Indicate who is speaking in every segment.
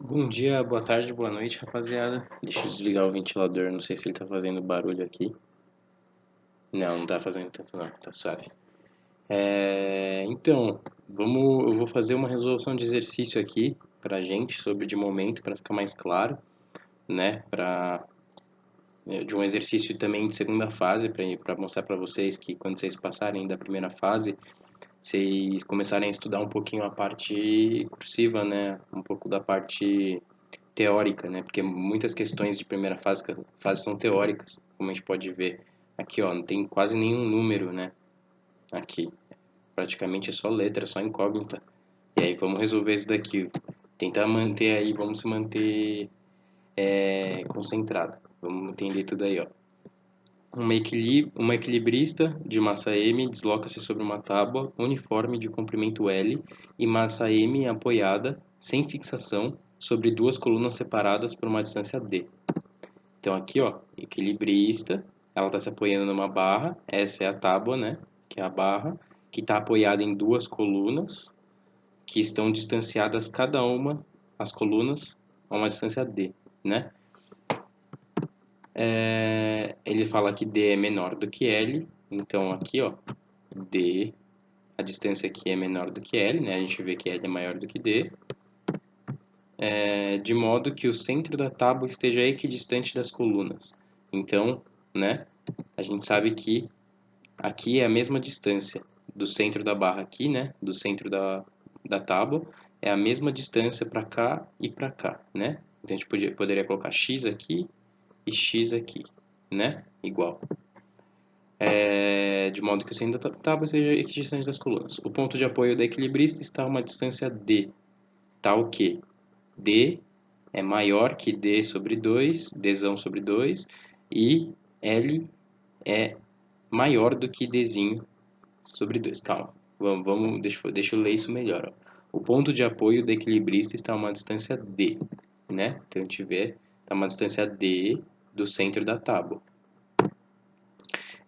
Speaker 1: Bom dia, boa tarde, boa noite, rapaziada. Deixa eu desligar o ventilador, não sei se ele tá fazendo barulho aqui. Não, não tá fazendo tanto não, tá suave. Então, eu vou fazer uma resolução de exercício aqui pra gente, sobre de momento, pra ficar mais claro, né? De um exercício também de segunda fase, pra mostrar pra vocês que quando vocês passarem da primeira fase, vocês começarem a estudar um pouquinho a parte cursiva, né? Um pouco da parte teórica, né? Porque muitas questões de primeira fase são teóricas, como a gente pode ver aqui, ó, não tem quase nenhum número, né? Aqui, praticamente é só letra, só incógnita. E aí vamos resolver isso daqui. Tentar manter aí, vamos se manter concentrado. Vamos entender tudo aí, ó. Uma equilibrista de massa M desloca-se sobre uma tábua uniforme de comprimento L e massa M apoiada, sem fixação, sobre duas colunas separadas por uma distância D. Então aqui, ó, equilibrista, ela está se apoiando numa barra, essa é a tábua, né, que é a barra, que está apoiada em duas colunas, que estão distanciadas cada uma, as colunas, a uma distância D, né? Ele fala que D é menor do que L, então aqui, ó, D, a distância aqui é menor do que L, né? A gente vê que L é maior do que D, de modo que o centro da tábua esteja equidistante das colunas. Então, né, a gente sabe que aqui é a mesma distância do centro da barra aqui, né, do centro da tábua, é a mesma distância para cá e para cá, né? Então a gente poderia colocar x aqui e x aqui, né? Igual. De modo que o centro da tábua seja equidistante das colunas. O ponto de apoio da equilibrista está a uma distância d, tal que d é maior que d sobre 2, dzão sobre 2, e L é maior do que dzinho sobre 2. Calma, deixa eu ler isso melhor. Ó. O ponto de apoio do equilibrista está a uma distância d, né? Então a gente vê, está a uma distância d do centro da tábua.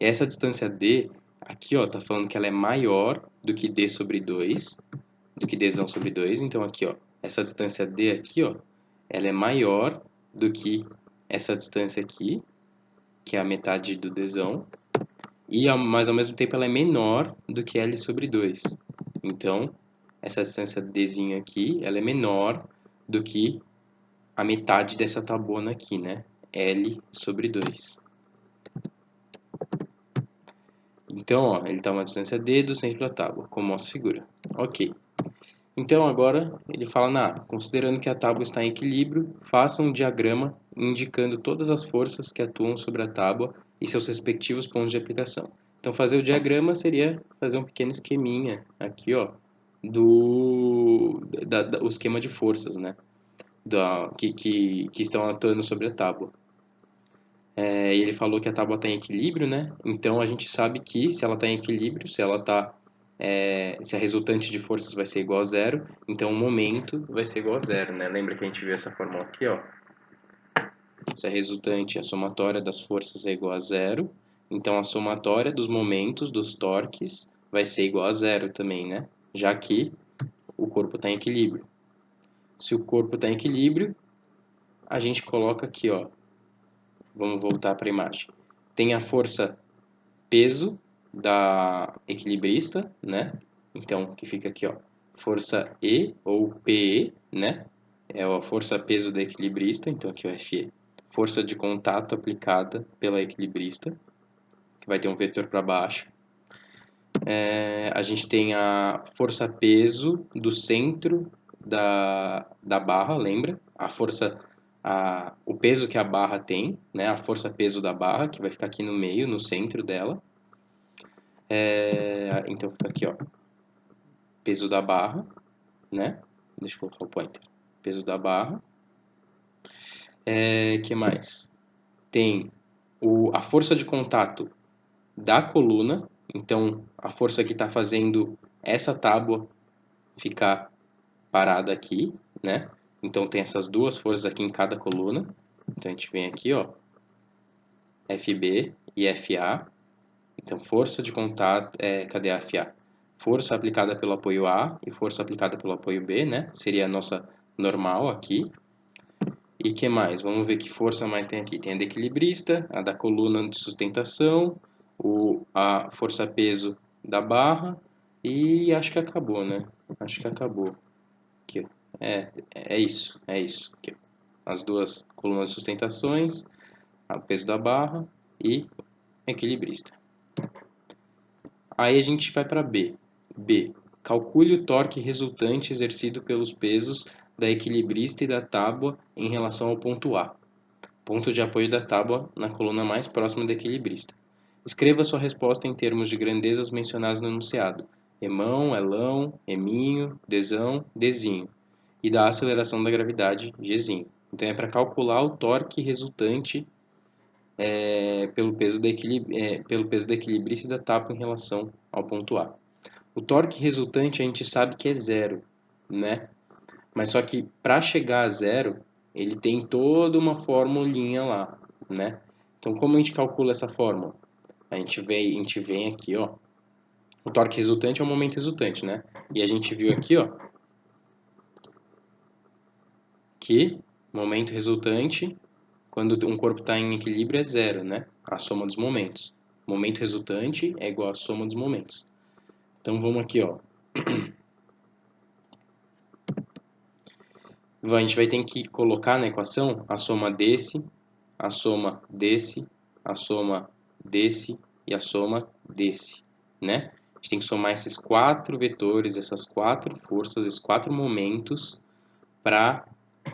Speaker 1: Essa distância d, aqui ó, tá falando que ela é maior do que d sobre 2, do que dzão sobre 2. Então aqui ó, essa distância d aqui ó, ela é maior do que essa distância aqui, que é a metade do dzão, mas ao mesmo tempo ela é menor do que L sobre 2. Então, essa distância Dzinho aqui, ela é menor do que a metade dessa tabona aqui, né? L sobre 2. Então, ó, ele está a uma distância D do centro da tábua, como mostra a figura. Ok. Então, agora, ele fala, considerando que a tábua está em equilíbrio, faça um diagrama indicando todas as forças que atuam sobre a tábua e seus respectivos pontos de aplicação. Então, fazer o diagrama seria fazer um pequeno esqueminha aqui, ó, do o esquema de forças, né, que estão atuando sobre a tábua. E ele falou que a tábua está em equilíbrio, né? Então, a gente sabe que se ela está em equilíbrio, se a resultante de forças vai ser igual a zero, então o momento vai ser igual a zero, né? Lembra que a gente viu essa fórmula aqui, ó? Se a resultante, a somatória das forças é igual a zero, então a somatória dos momentos, dos torques, vai ser igual a zero também, né? Já que o corpo está em equilíbrio. Se o corpo está em equilíbrio, a gente coloca aqui, ó. Vamos voltar para a imagem. Tem a força peso da equilibrista, né? Então, que fica aqui, ó, força E ou PE, né? É a força peso da equilibrista, então aqui o FE. Força de contato aplicada pela equilibrista, que vai ter um vetor para baixo. A gente tem a força peso do centro da barra, lembra? O peso que a barra tem, né? A força peso da barra, que vai ficar aqui no meio, no centro dela. Então fica aqui, ó, peso da barra, né? Deixa eu colocar o pointer. Peso da barra. Que mais? Tem a força de contato da coluna, então a força que está fazendo essa tábua ficar parada aqui, né? Então tem essas duas forças aqui em cada coluna. Então a gente vem aqui, ó, FB e FA. Então força de contato, cadê a FA? Força aplicada pelo apoio A e força aplicada pelo apoio B, né? Seria a nossa normal aqui. E que mais? Vamos ver que força mais tem aqui. Tem a da equilibrista, a da coluna de sustentação, a força-peso da barra e acho que acabou, né? Acho que acabou. Aqui, ó. É isso, é isso. Aqui, ó. As duas colunas de sustentações, o peso da barra e equilibrista. Aí a gente vai para B. B. Calcule o torque resultante exercido pelos pesos da equilibrista e da tábua em relação ao ponto A. Ponto de apoio da tábua na coluna mais próxima da equilibrista. Escreva sua resposta em termos de grandezas mencionadas no enunciado. Emão, elão, eminho, desão, desinho. E da aceleração da gravidade, gzinho. Então é para calcular o torque resultante pelo peso da equilibrista e da tábua em relação ao ponto A. O torque resultante a gente sabe que é zero, né? Mas só que para chegar a zero, ele tem toda uma formulinha lá, né? Então como a gente calcula essa fórmula? A gente vem aqui, ó. O torque resultante é o momento resultante, né? E a gente viu aqui, ó, que momento resultante, quando um corpo está em equilíbrio, é zero, né? A soma dos momentos. Momento resultante é igual à soma dos momentos. Então vamos aqui, ó. A gente vai ter que colocar na equação a soma desse, a soma desse, a soma desse e a soma desse, né? A gente tem que somar esses quatro vetores, essas quatro forças, esses quatro momentos para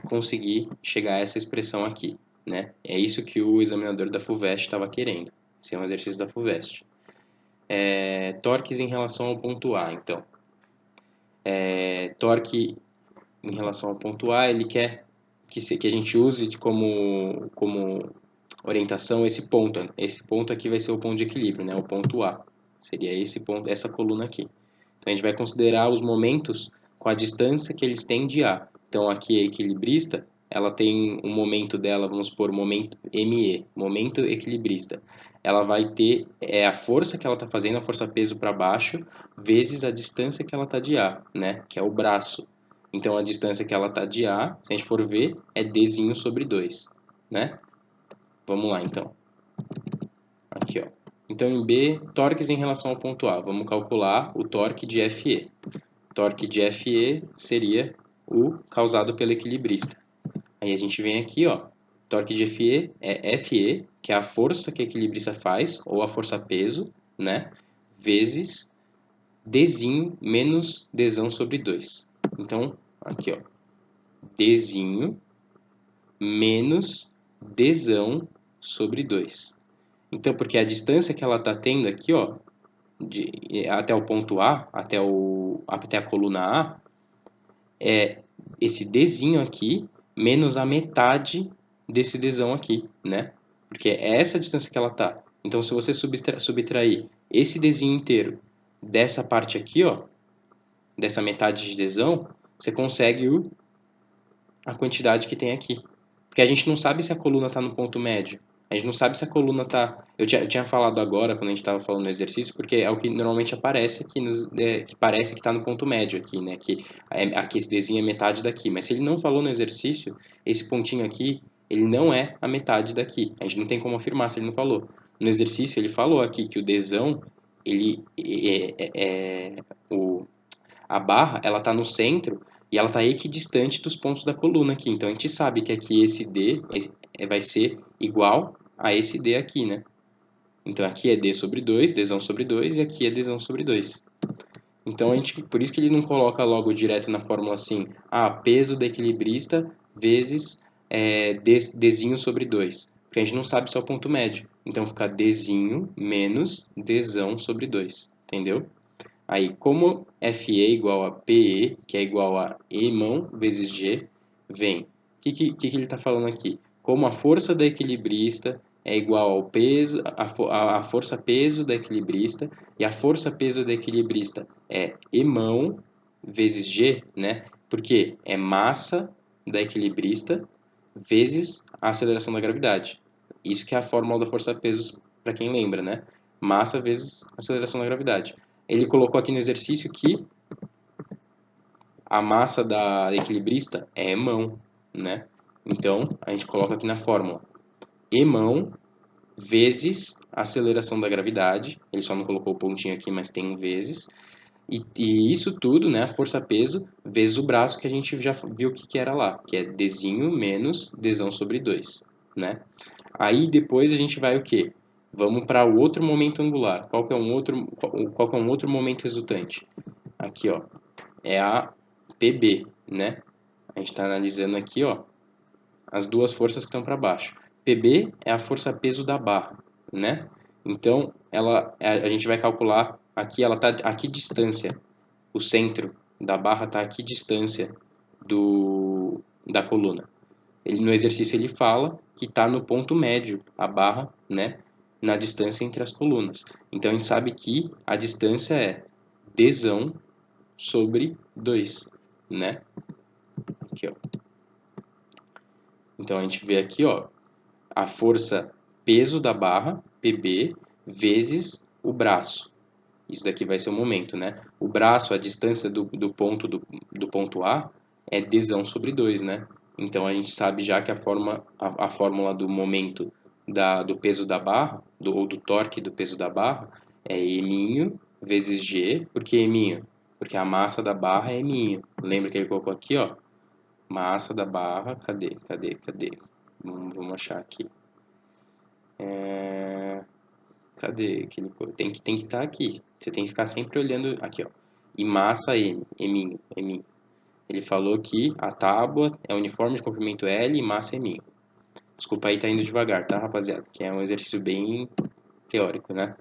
Speaker 1: conseguir chegar a essa expressão aqui, né? É isso que o examinador da FUVEST estava querendo. Esse é um exercício da FUVEST. Torques em relação ao ponto A, então. Torque em relação ao ponto A, ele quer que a gente use como orientação esse ponto. Esse ponto aqui vai ser o ponto de equilíbrio, né? O ponto A. Seria esse ponto, essa coluna aqui. Então a gente vai considerar os momentos com a distância que eles têm de A. Então aqui a equilibrista, ela tem um momento dela, vamos supor, momento ME, momento equilibrista. Ela vai ter a força que ela está fazendo, a força-peso para baixo, vezes a distância que ela está de A, né? Que é o braço. Então a distância que ela está de A, se a gente for ver, é Dzinho sobre 2, né? Vamos lá então. Aqui, ó. Então em B, torques em relação ao ponto A. Vamos calcular o torque de FE. Torque de FE seria o causado pelo equilibrista. Aí a gente vem aqui, ó. Torque de FE é FE, que é a força que a equilibrista faz, ou a força-peso, né? Vezes Dzinho menos Dzão sobre 2. Então, aqui, ó. Dzinho menos Dzão sobre 2. Então, porque a distância que ela está tendo aqui, ó, até o ponto A, até a coluna A, é esse Dzinho aqui menos a metade desse Dzão aqui, né? Porque é essa a distância que ela tá. Então, se você subtrair esse Dzinho inteiro dessa parte aqui, ó, dessa metade de Dzão, você consegue a quantidade que tem aqui. Porque a gente não sabe se a coluna está no ponto médio. A gente não sabe se a coluna está... Eu tinha falado agora, quando a gente estava falando no exercício, porque é o que normalmente aparece aqui, que parece que está no ponto médio aqui, né? Aqui esse desenho é metade daqui. Mas se ele não falou no exercício, esse pontinho aqui, ele não é a metade daqui. A gente não tem como afirmar se ele não falou. No exercício, ele falou aqui que o desão, ele a barra, ela está no centro e ela está equidistante dos pontos da coluna aqui. Então, a gente sabe que aqui esse D vai ser igual a esse D aqui, né? Então, aqui é D sobre 2, Dzão sobre 2, e aqui é Dzão sobre 2. Então, por isso que ele não coloca logo direto na fórmula assim, peso da equilibrista vezes Dzinho sobre 2. Porque a gente não sabe se é o ponto médio. Então, fica Dzinho menos Dzão sobre 2. Entendeu? Aí, como FE é igual a PE, que é igual a Emão vezes G, vem. O que ele está falando aqui? Como a força da equilibrista é igual ao peso, a força-peso da equilibrista, e a força-peso da equilibrista é Emão vezes G, né? Porque é massa da equilibrista vezes a aceleração da gravidade. Isso que é a fórmula da força-peso, para quem lembra, né? Massa vezes aceleração da gravidade. Ele colocou aqui no exercício que a massa da equilibrista é mão, né? Então, a gente coloca aqui na fórmula Emão vezes a aceleração da gravidade. Ele só não colocou o pontinho aqui, mas tem um vezes. E isso tudo, né, a força-peso, vezes o braço, que a gente já viu o que era lá, que é Dzinho menos Dzão sobre 2, né? Aí depois a gente vai o quê? Vamos para o outro momento angular. Qual que é um outro momento resultante? Aqui, ó, é a PB, né? A gente está analisando aqui, ó, as duas forças que estão para baixo. PB é a força-peso da barra, né? Então, a gente vai calcular aqui, ela está a que distância? O centro da barra está a que distância da coluna? No exercício ele fala que está no ponto médio a barra, né? Na distância entre as colunas. Então, a gente sabe que a distância é Dzão sobre 2, né? Aqui, ó. Então, a gente vê aqui, ó, a força peso da barra, PB, vezes o braço. Isso daqui vai ser o momento, né? O braço, a distância do ponto A, é Dzão sobre 2, né? Então, a gente sabe já que a fórmula do momento do peso da barra, ou do torque do peso da barra, é M' vezes G. Por que M'? Porque a massa da barra é M'. Lembra que ele colocou aqui, ó? Massa da barra, cadê? Vamos achar aqui. Cadê aquele... Tem que estar aqui. Você tem que ficar sempre olhando aqui, ó. E massa M, M'. Ele falou que a tábua é uniforme de comprimento L e massa M'. Desculpa aí, tá indo devagar, tá, rapaziada? Que é um exercício bem teórico, né?